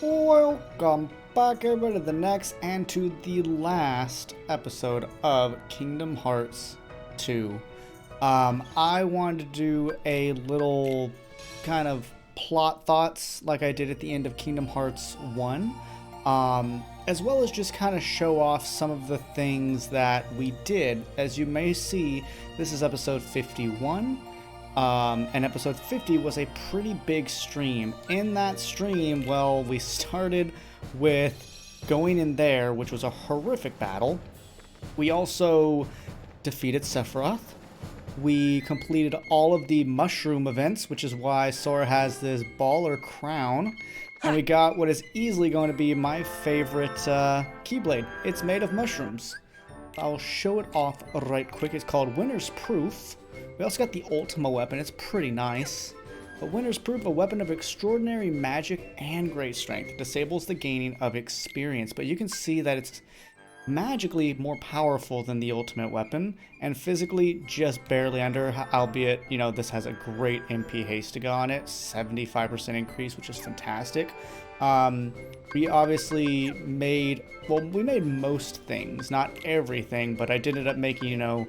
Welcome back, everybody, to the next and to the last episode of Kingdom Hearts 2. I wanted to do a little kind of plot thoughts like I did at the end of Kingdom Hearts 1, as well as just kind of show off some of the things that we did. As you may see, this is episode 51. And episode 50 was a pretty big stream. In that stream, well, we started with going in there, which was a horrific battle. We also defeated Sephiroth. We completed all of the mushroom events, which is why Sora has this baller crown. And we got what is easily going to be my favorite Keyblade. It's made of mushrooms. I'll show it off right quick. It's called Winner's Proof. We also got the Ultima weapon. It's pretty nice. But Winner's Proof, a weapon of extraordinary magic and great strength. It disables the gaining of experience. But you can see that it's magically more powerful than the ultimate weapon, and physically just barely under, albeit, you know, this has a great MP Hastiga on it, 75% increase, which is fantastic. We obviously made, well, we made most things, not everything, but I did end up making, you know,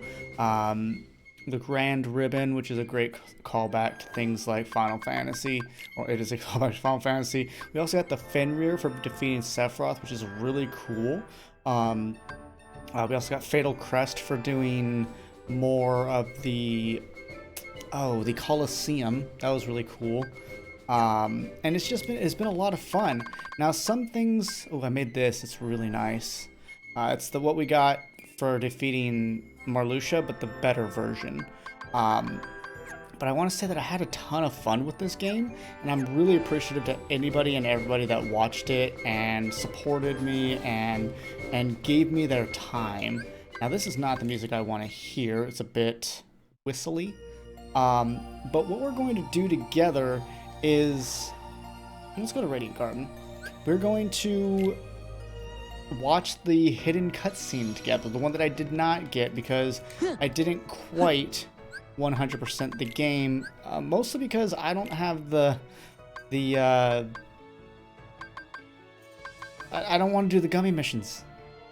the Grand Ribbon, which is a great callback to things like Final Fantasy, or it is a callback to Final Fantasy. We also got the Fenrir for defeating Sephiroth, which is really cool. We also got Fatal Crest for doing more of the Colosseum. That was really cool. And it's been a lot of fun. Now some things, I made this, it's really nice. It's what we got for defeating Marluxia, but the better version. But I want to say that I had a ton of fun with this game, and I'm really appreciative to anybody and everybody that watched it and supported me and gave me their time. Now this is not the music I want to hear. It's a bit whistly. But what we're going to do together is, let's go to Radiant Garden. We're going to watch the hidden cutscene together, the one that I did not get because I didn't quite 100% the game, mostly because I don't have I don't want to do the gummy missions.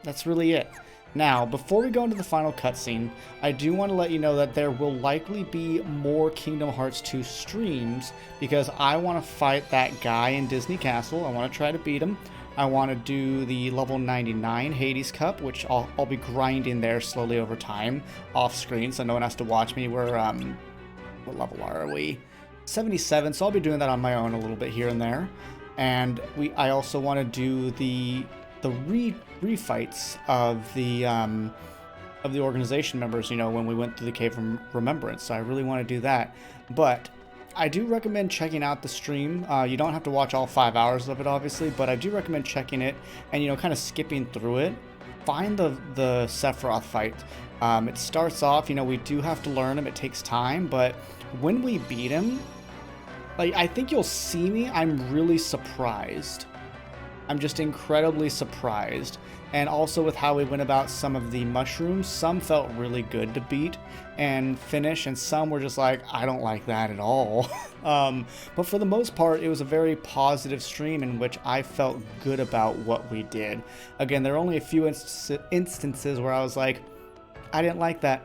That's really it. Now, before we go into the final cutscene, I do want to let you know that there will likely be more Kingdom Hearts 2 streams because I want to fight that guy in Disney Castle. I want to try to beat him. I want to do the level 99 Hades Cup, which I'll be grinding there slowly over time off screen, so no one has to watch me. We're what level are we? 77. So I'll be doing that on my own a little bit here and there. And I also want to do the refights of the organization members. You know, when we went through the Cave of Remembrance. So I really want to do that, but I do recommend checking out the stream. You don't have to watch all 5 hours of it, obviously, but I do recommend checking it and, you know, kind of skipping through it. Find the Sephiroth fight. It starts off, you know, we do have to learn him. It takes time, but when we beat him, like, I think you'll see me, I'm really surprised. I'm just incredibly surprised. And also with how we went about some of the mushrooms, some felt really good to beat and finish, and some were just like, I don't like that at all. But for the most part, it was a very positive stream in which I felt good about what we did. Again, there are only a few instances where I was like, I didn't like that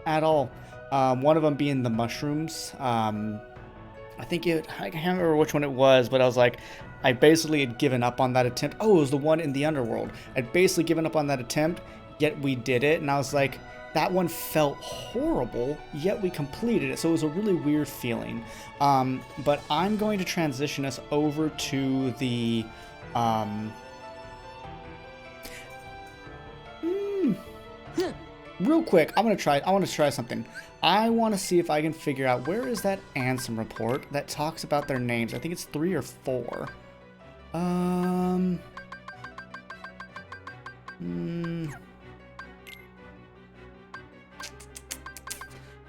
at all. One of them being the mushrooms. I can't remember which one it was, but I was like, I basically had given up on that attempt. Oh, it was the one in the underworld. I'd basically given up on that attempt, yet we did it. And I was like, that one felt horrible, yet we completed it. So it was a really weird feeling. But I'm going to transition us over to the... Real quick, I want to try something. I want to see if I can figure out where is that Anson report that talks about their names. I think it's 3 or 4. I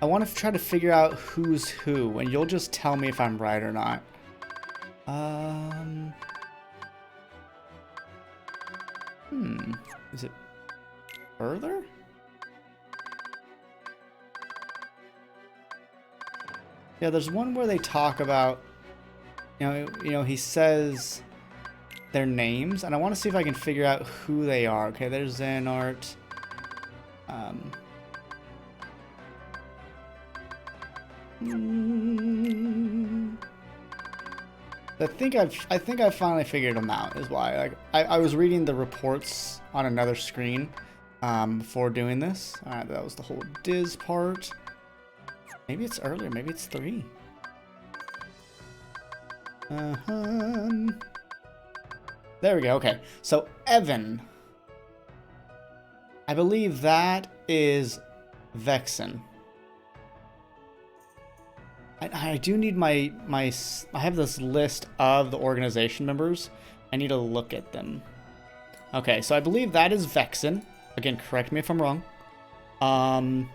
want to try to figure out who's who, and you'll just tell me if I'm right or not. Is it further? Yeah, there's one where they talk about, he says their names, and I want to see if I can figure out who they are. Okay, there's Xehanort. I think I finally figured them out. Is why. Like I was reading the reports on another screen before doing this. All right, that was the whole Diz part. Maybe it's earlier. Maybe it's 3. There we go. Okay, so Evan. I believe that is Vexen. I do need my I have this list of the organization members. I need to look at them. Okay, so I believe that is Vexen. Again, correct me if I'm wrong. And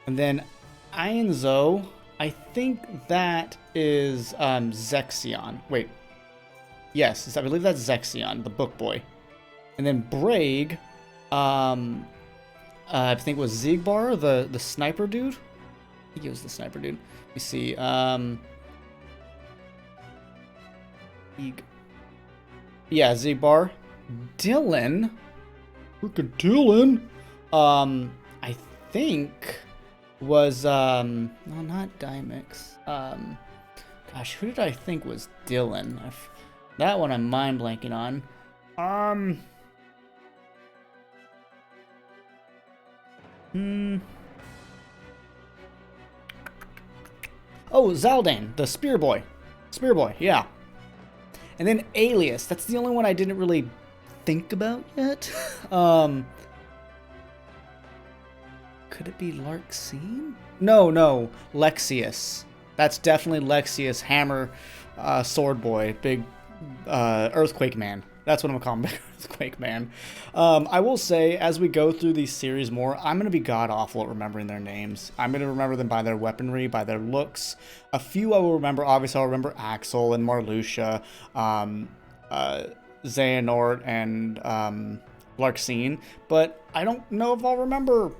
then Ianzo, I think that is Zexion. Wait. Yes, I believe that's Zexion, the book boy. And then Braig, I think it was Zigbar, the sniper dude. I think he was the sniper dude. Let me see. Yeah, Zigbar. Dylan. Look at Dylan. I think was no, not Dimix. Gosh, who did I think was Dylan? That one I'm mind blanking on. Oh, Zaldane, the Spear Boy. Spear Boy, yeah. And then Alias. That's the only one I didn't really think about yet. Could it be Larxene? No, Lexius. That's definitely Lexius, Hammer, Sword Boy, big Earthquake Man. That's what I'm gonna call him, Earthquake Man. I will say, as we go through these series more, I'm gonna be god-awful at remembering their names. I'm gonna remember them by their weaponry, by their looks. A few I will remember. Obviously, I'll remember Axel and Marluxia, Xehanort, and Larxene. But I don't know if I'll remember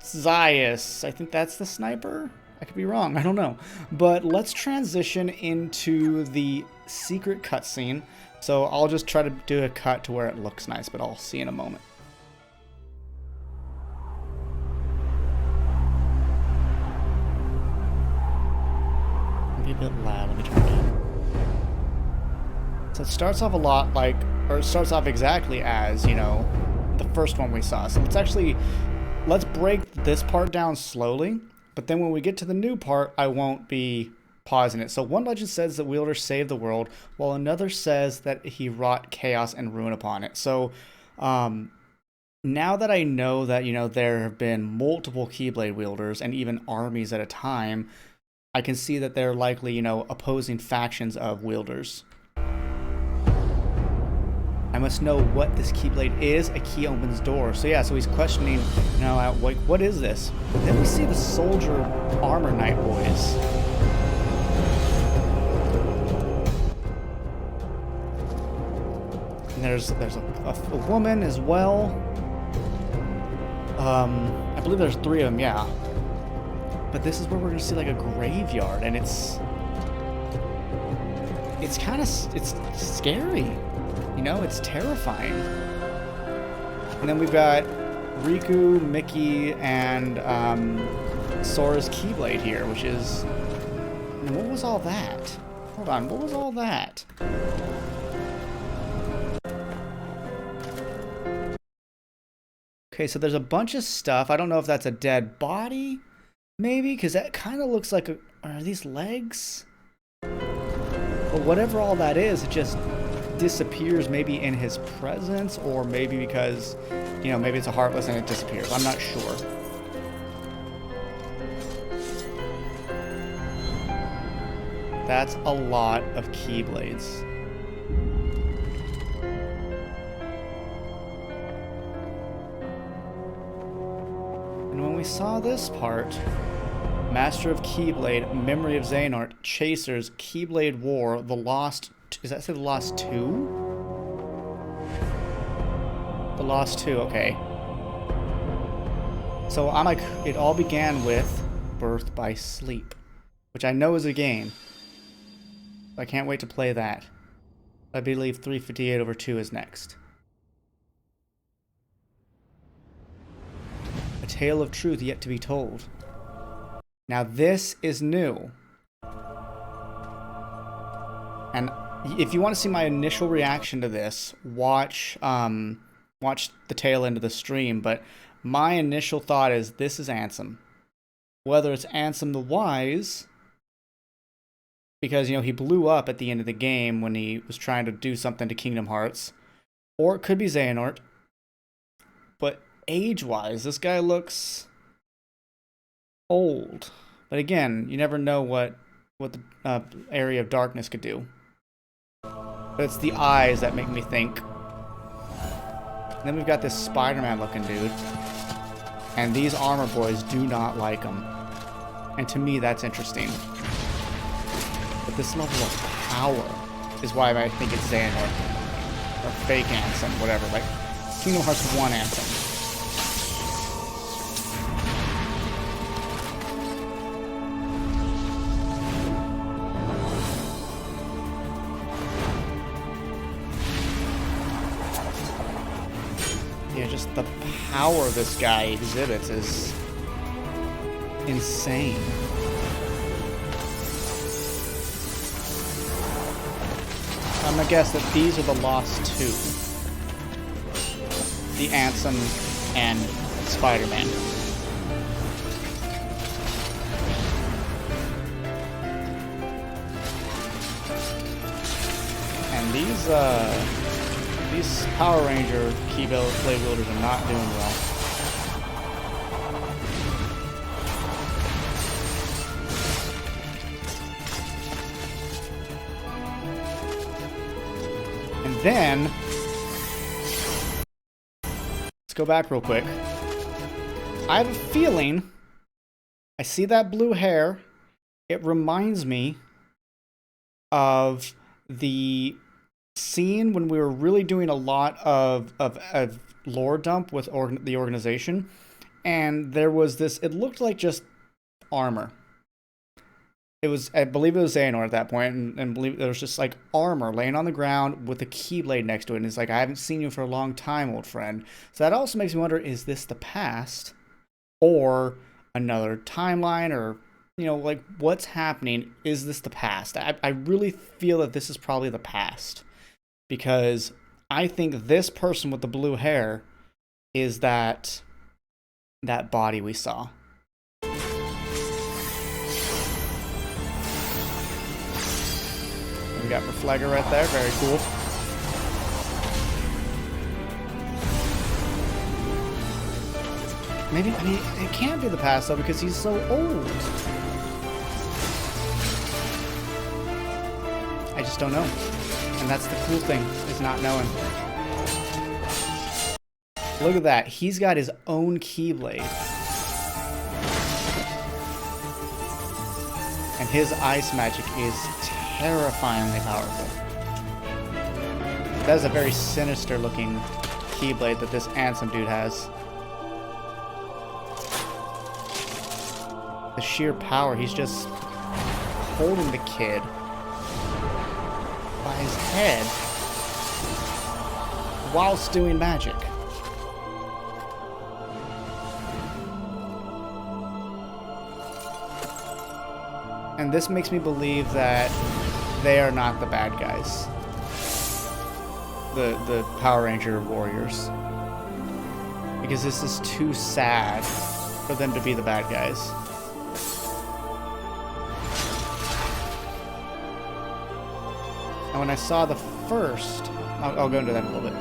Zaius. I think that's the sniper. I could be wrong. I don't know. But let's transition into the secret cutscene. So I'll just try to do a cut to where it looks nice, but I'll see in a moment. Maybe a bit loud. Let me turn it down. So it starts off a lot like, or it starts off exactly as, you know, the first one we saw. So let's break this part down slowly. But then when we get to the new part, I won't be pausing it. So one legend says that Wielder saved the world, while another says that he wrought chaos and ruin upon it. So now that I know that, you know, there have been multiple Keyblade wielders and even armies at a time, I can see that they're likely, you know, opposing factions of wielders. I must know what this Keyblade is. A key opens door. So yeah, so he's questioning, you know, like, what is this? Then we see the soldier armor knight boys. And there's a woman as well. I believe there's 3 of them, yeah. But this is where we're gonna see like a graveyard, and it's kind of scary. You know, it's terrifying. And then we've got Riku, Mickey, and Sora's Keyblade here, which is... And what was all that? Hold on, what was all that? Okay, so there's a bunch of stuff. I don't know if that's a dead body, maybe? Because that kind of looks like are these legs? But whatever all that is, it just disappears maybe in his presence, or maybe because, you know, maybe it's a Heartless and it disappears. I'm not sure. That's a lot of Keyblades. And when we saw this part, Master of Keyblade, Memory of Xehanort, Chasers, Keyblade War, The Lost... Is that say The Lost 2? The Lost 2, okay. So I'm like, it all began with Birth by Sleep, which I know is a game. I can't wait to play that. I believe 358/2 is next. A tale of truth yet to be told. Now this is new. And if you want to see my initial reaction to this, watch the tail end of the stream, but my initial thought is this is Anson. Whether it's Anson the Wise, because, you know, he blew up at the end of the game when he was trying to do something to Kingdom Hearts. Or it could be Xehanort. But age-wise, this guy looks old. But again, you never know what the area of darkness could do. But it's the eyes that make me think. And then we've got this Spider-Man looking dude. And these armor boys do not like him. And to me, that's interesting. But this level of power is why I think it's Xehanort. Or fake Anson, whatever. Like Kingdom Hearts 1 Anson. Yeah, just the power this guy exhibits is insane. I'm gonna guess that these are the lost two. The Anson and Spider-Man. And these Power Ranger Keyblade wielders are not doing well. And then, let's go back real quick. I have a feeling, I see that blue hair, it reminds me of the scene when we were really doing a lot of lore dump with the organization, and there was this, it looked like just armor. It was, I believe it was Xehanort at that point, and believe there was just like armor laying on the ground with a keyblade next to it, and it's like, I haven't seen you for a long time, old friend. So that also makes me wonder, is this the past? Or another timeline, or, you know, like, what's happening? Is this the past? I really feel that this is probably the past. Because I think this person with the blue hair is that body we saw. We got Reflegger right there, very cool. Maybe, I mean, it can't be the past though because he's so old. I just don't know. And that's the cool thing, is not knowing. Look at that, he's got his own Keyblade. And his ice magic is terrifyingly powerful. That is a very sinister looking Keyblade that this Anson dude has. The sheer power, he's just holding the kid by his head whilst doing magic. And this makes me believe that they are not the bad guys. The Power Ranger warriors. Because this is too sad for them to be the bad guys. And when I saw the first, I'll go into that in a little bit.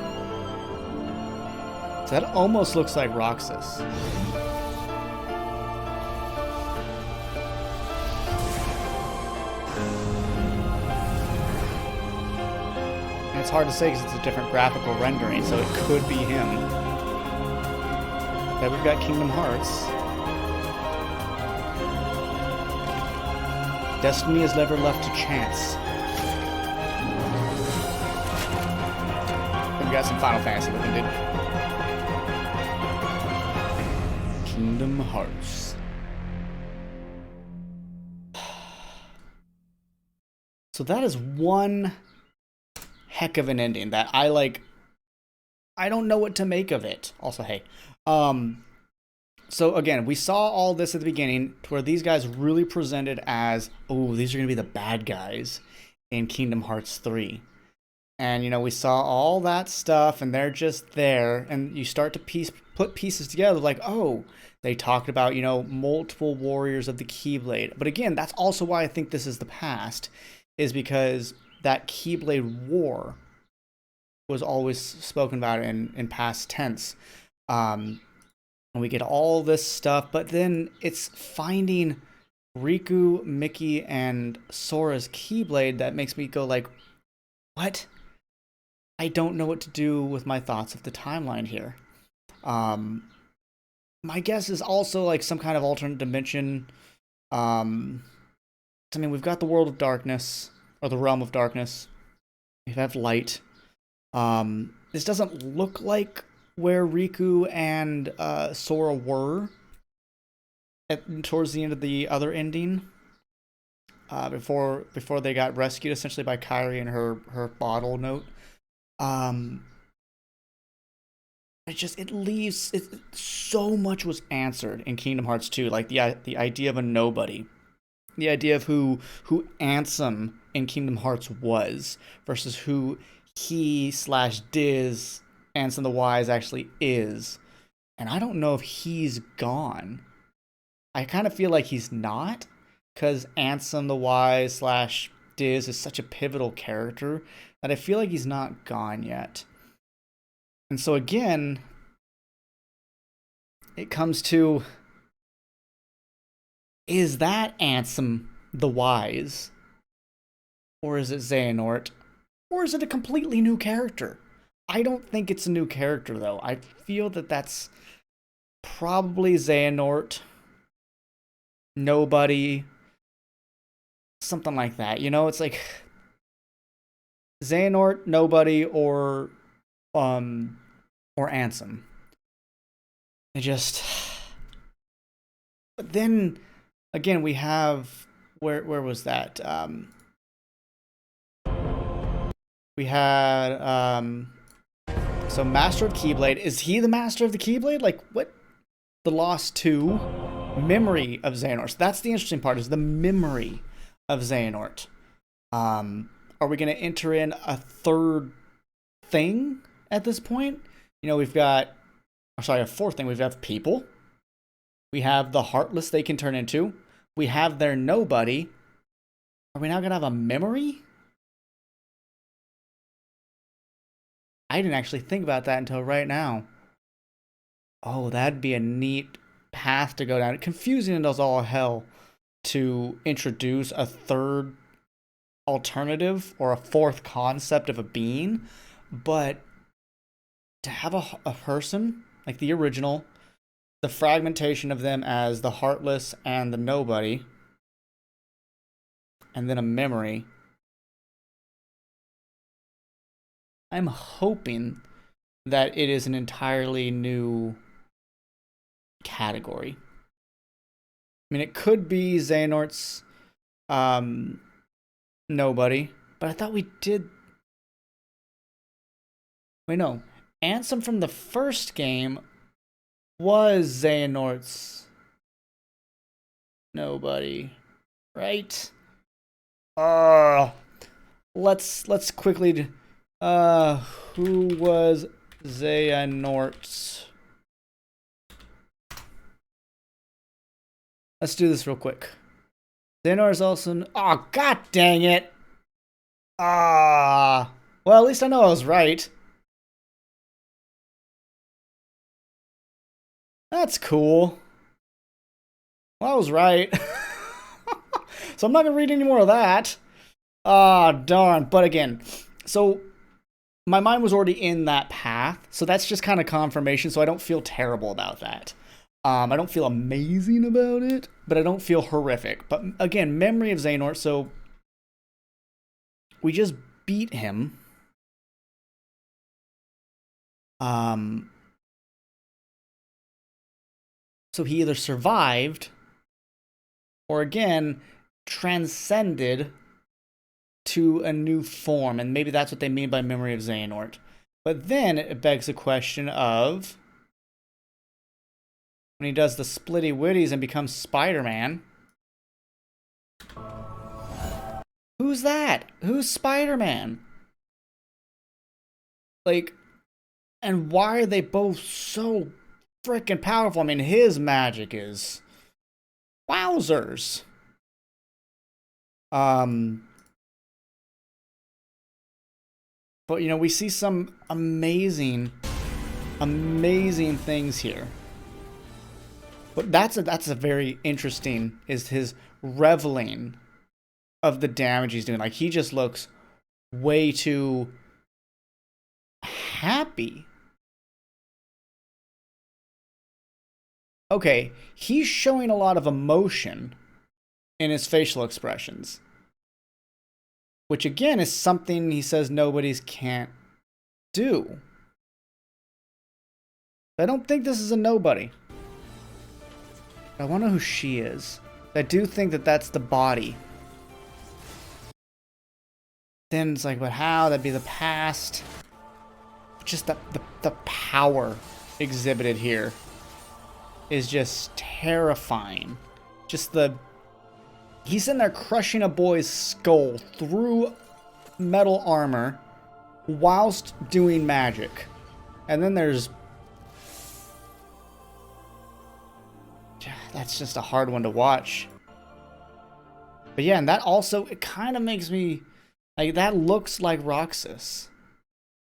So that almost looks like Roxas. And it's hard to say because it's a different graphical rendering, so it could be him. Then we've got Kingdom Hearts. Destiny is never left to chance. We got some Final Fantasy looking, dude. Kingdom Hearts. So that is one heck of an ending that I like. I don't know what to make of it. Also, hey, um, so again, we saw all this at the beginning, to where these guys really presented as, oh, these are gonna be the bad guys in Kingdom Hearts 3. And we saw all that stuff, and they're just there, and you start to put pieces together, like, oh, they talked about multiple warriors of the Keyblade. But again, that's also why I think this is the past, is because that Keyblade War was always spoken about in past tense. And we get all this stuff, but then it's finding Riku, Mickey, and Sora's Keyblade that makes me go like, what? I don't know what to do with my thoughts of the timeline here. My guess is also like some kind of alternate dimension. I mean, we've got the world of darkness, or the realm of darkness. We have light. This doesn't look like where Riku and Sora were towards the end of the other ending. Before they got rescued essentially by Kairi and her bottle note. It leaves so much was answered in Kingdom Hearts 2, like the idea of a nobody, the idea of who Ansem in Kingdom Hearts was versus who he slash Diz Ansem the Wise actually is. And I don't know if he's gone. I kind of feel like he's not, because Ansem the Wise slash Diz is such a pivotal character that I feel like he's not gone yet. And so again, it comes to, is that Ansem the Wise? Or is it Xehanort? Or is it a completely new character? I don't think it's a new character, though. I feel that that's probably Xehanort, nobody, something like that. It's like Xehanort, nobody, or Ansem. But then again, we have, where was that? We had so Master of Keyblade. Is he the Master of the Keyblade? Like, what? The Lost 2 memory of Xehanort. So that's the interesting part, is the memory of Xehanort. Are we going to enter in a third thing at this point? We've got, a fourth thing. We've got people. We have the Heartless they can turn into. We have their nobody. Are we now going to have a memory? I didn't actually think about that until right now. Oh, that'd be a neat path to go down. Confusing as all hell to introduce a third alternative or a fourth concept of a being, but to have a person like the original, the fragmentation of them as the Heartless and the nobody, and then a memory. I'm hoping that it is an entirely new category. I mean, it could be Xehanort's nobody, but I thought we did. Wait, no. Ansem from the first game was Xehanort's nobody, right? Let's quickly. Who was Xehanort's? Let's do this real quick. Xehanort is also. Oh, god dang it! Well, at least I know I was right. That's cool. Well, I was right. So I'm not gonna read any more of that. Darn. But again, so my mind was already in that path, so that's just kind of confirmation, so I don't feel terrible about that. I don't feel amazing about it, but I don't feel horrific. But again, memory of Xehanort, so we just beat him. So he either survived or again transcended to a new form, and maybe that's what they mean by memory of Xehanort. But then it begs the question of when he does the splitty witties and becomes Spider-Man. Who's that? Who's Spider-Man? Like, and why are they both so freaking powerful? I mean, his magic is wowzers. But you know, we see some amazing things here. But that's a very interesting, is his reveling of the damage he's doing. Like, he just looks way too happy. Okay, he's showing a lot of emotion in his facial expressions, which again is something he says nobodies can't do. I don't think this is a nobody. I want to know who she is. I do think that that's the body. Then it's like, but how? That'd be the past. Just the power exhibited here is just terrifying. Just he's in there crushing a boy's skull through metal armor whilst doing magic. And then there's... That's just a hard one to watch. But yeah, and that also, it kind of makes me... Like, that looks like Roxas.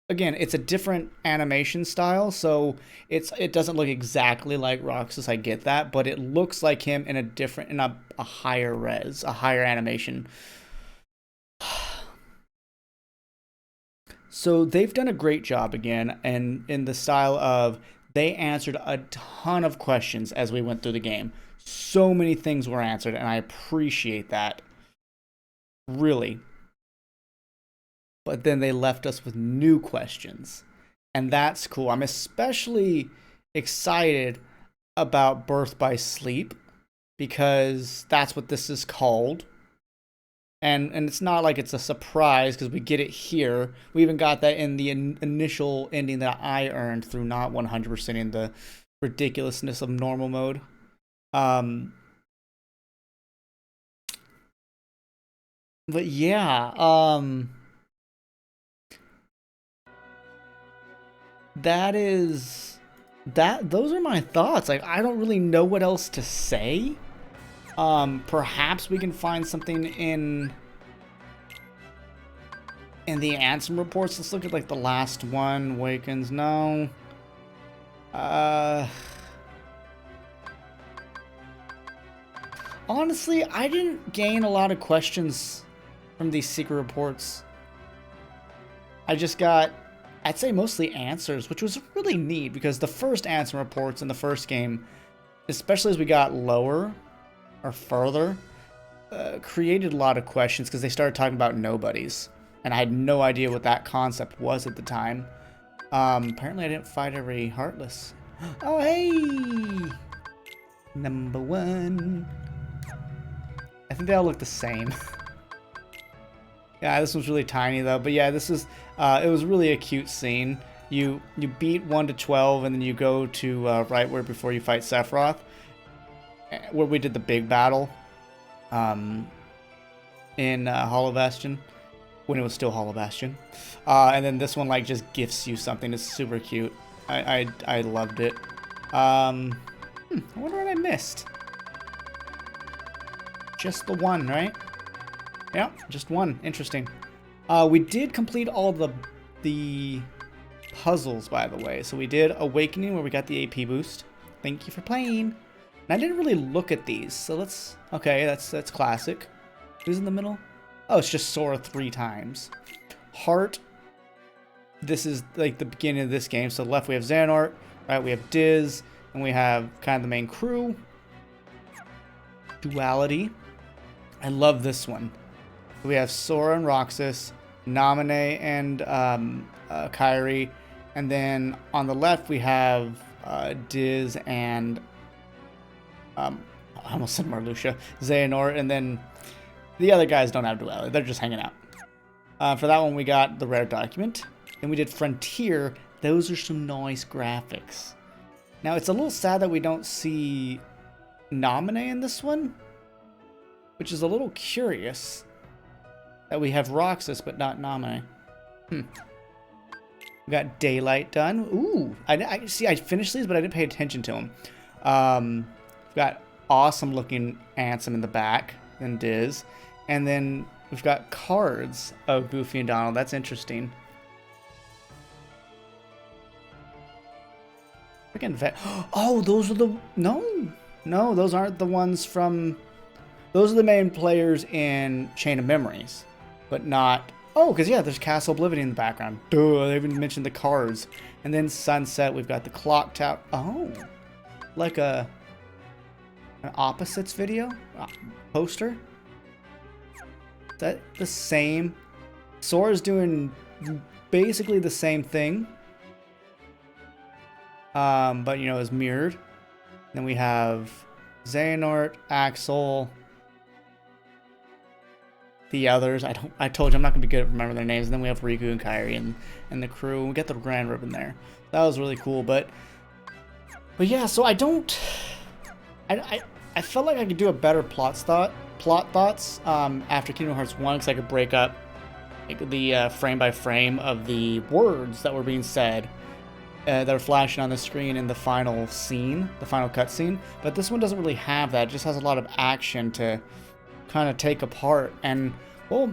Again, it's a different animation style, so it doesn't look exactly like Roxas, I get that, but it looks like him in a higher res, a higher animation. So they've done a great job again, and in the style of, they answered a ton of questions as we went through the game. So many things were answered, and I appreciate that. Really. But then they left us with new questions. And that's cool. I'm especially excited about Birth by Sleep, because that's what this is called. And it's not like it's a surprise, because we get it here. We even got that in the initial ending that I earned through not 100%ing the ridiculousness of normal mode. But yeah, those are my thoughts. Like, I don't really know what else to say. Perhaps we can find something in the Anson Reports. Let's look at like the last one. Awakens, no. Honestly, I didn't gain a lot of questions from these secret reports. I just got, I'd say, mostly answers, which was really neat, because the first Anson Reports in the first game, especially as we got lower or further, created a lot of questions, because they started talking about nobodies, and I had no idea what that concept was at the time. Apparently I didn't fight every Heartless. Oh, hey! Number one. I think they all look the same. Yeah, this one's really tiny though. But yeah, this is it was really a cute scene. You beat 1 to 12, and then you go to right where before you fight Sephiroth, where we did the big battle in Hollow Bastion, when it was still Hollow Bastion. And then this one like just gifts you something. It's super cute. I loved it. I wonder what I missed. Just the one, right? Yeah, just one. Interesting. We did complete all the puzzles, by the way. So we did Awakening, where we got the AP boost. Thank you for playing. And I didn't really look at these, so let's... Okay, that's classic. Who's in the middle? Oh, it's just Sora 3 times. Heart. This is like the beginning of this game. So left we have Xehanort, right we have Diz, and we have kind of the main crew. Duality. I love this one. We have Sora and Roxas, Naminé and Kairi, and then on the left we have Diz and I almost said Marluxia, Xehanort, and then the other guys don't have duality. They're just hanging out. For that one, we got the rare document. Then we did Frontier. Those are some nice graphics. Now, it's a little sad that we don't see Naminé in this one, which is a little curious that we have Roxas, but not Naminé. We got Daylight done. Ooh, I see. I finished these, but I didn't pay attention to them. We've got awesome looking Anson in the back, and Diz, and then we've got cards of Goofy and Donald. That's interesting. Freaking oh, those are the no, those aren't the ones from. Those are the main players in Chain of Memories, but not. Oh, because yeah, there's Castle Oblivion in the background. Duh, they even mentioned the cards. And then Sunset, we've got the Clock Tower. Oh, like an opposites video? Poster? Is that the same? Sora's doing basically the same thing. But, you know, is mirrored. Then we have Xehanort, Axel, the others. I told you I'm not gonna be good at remembering their names. And then we have Riku and Kairi and the crew. We get the Grand Ribbon there. That was really cool. But yeah, so I felt like I could do a better plot thoughts after Kingdom Hearts 1, because I could break up the frame by frame of the words that were being said that are flashing on the screen in the final scene, the final cutscene. But this one doesn't really have that. It just has a lot of action to kind of take apart. And well,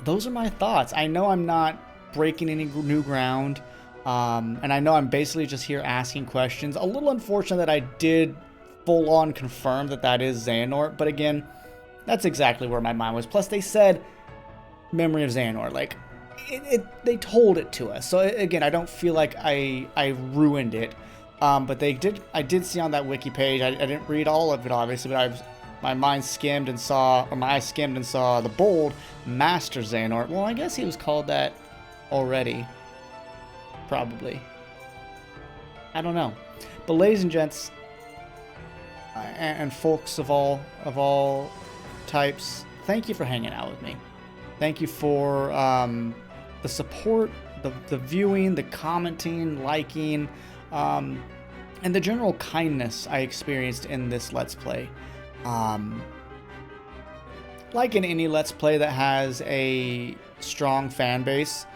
those are my thoughts. I know I'm not breaking any new ground, and I know I'm basically just here asking questions. A little unfortunate that I did full on confirm that is Xehanort, but again, that's exactly where my mind was. Plus they said memory of Xehanort, like they told it to us. So again, I don't feel like I ruined it, but I did see on that wiki page. I didn't read all of it obviously, but my eyes skimmed and saw the bold Master Xehanort. Well, I guess he was called that already. Probably. I don't know. But ladies and gents, and folks of all types, thank you for hanging out with me. Thank you for the support, the viewing, the commenting, liking, and the general kindness I experienced in this Let's Play. Like in any Let's Play that has a strong fan base,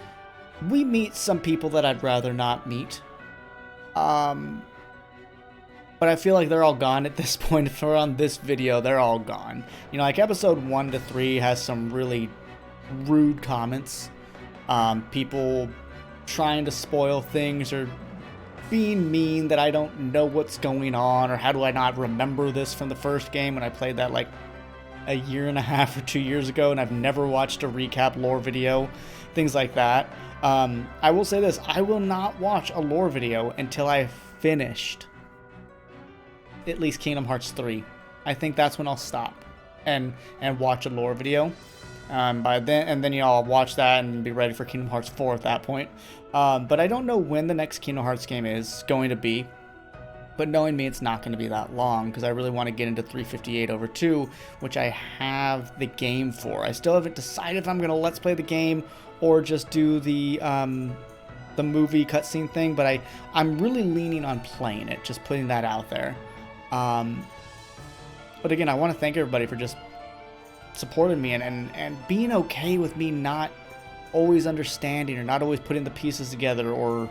we meet some people that I'd rather not meet. But I feel like they're all gone at this point. If we're on this video, they're all gone. You know, like episode 1 to 3 has some really rude comments. People trying to spoil things or being mean that I don't know what's going on, or how do I not remember this from the first game when I played that like a year and a half or 2 years ago and I've never watched a recap lore video, things like that. I will say this, I will not watch a lore video until I've finished at least Kingdom Hearts 3. I think that's when I'll stop and watch a lore video. By then, and then I'll watch that and be ready for Kingdom Hearts 4 at that point. But I don't know when the next Kingdom Hearts game is going to be. But knowing me, it's not going to be that long, because I really want to get into 358/2, which I have the game for. I still haven't decided if I'm going to Let's Play the game or just do the movie cutscene thing. But I'm really leaning on playing it, just putting that out there. But again, I want to thank everybody for just supporting me and being okay with me not always understanding or not always putting the pieces together or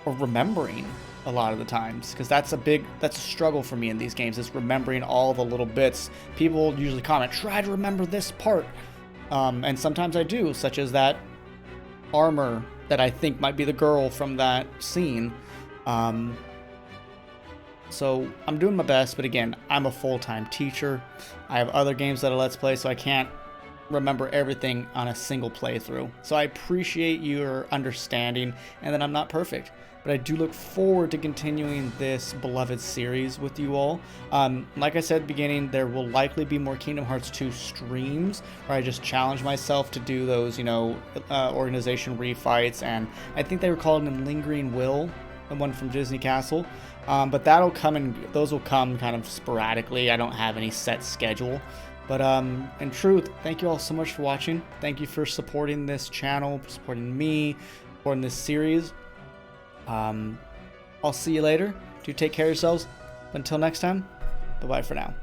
remembering a lot of the times, because that's a struggle for me in these games, is remembering all the little bits. People usually comment, try to remember this part, and sometimes I do, such as that armor that I think might be the girl from that scene. So I'm doing my best, but again, I'm a full-time teacher. I have other games that I Let's Play, so I can't remember everything on a single playthrough. So I appreciate your understanding, and that I'm not perfect. But I do look forward to continuing this beloved series with you all. Like I said at the beginning, there will likely be more Kingdom Hearts 2 streams, where I just challenge myself to do those, organization refights, and I think they were calling them Lingering Will, the one from Disney Castle. But those will come kind of sporadically. I don't have any set schedule. But in truth, thank you all so much for watching. Thank you for supporting this channel, supporting me, supporting this series. I'll see you later. Do take care of yourselves. Until next time, bye-bye for now.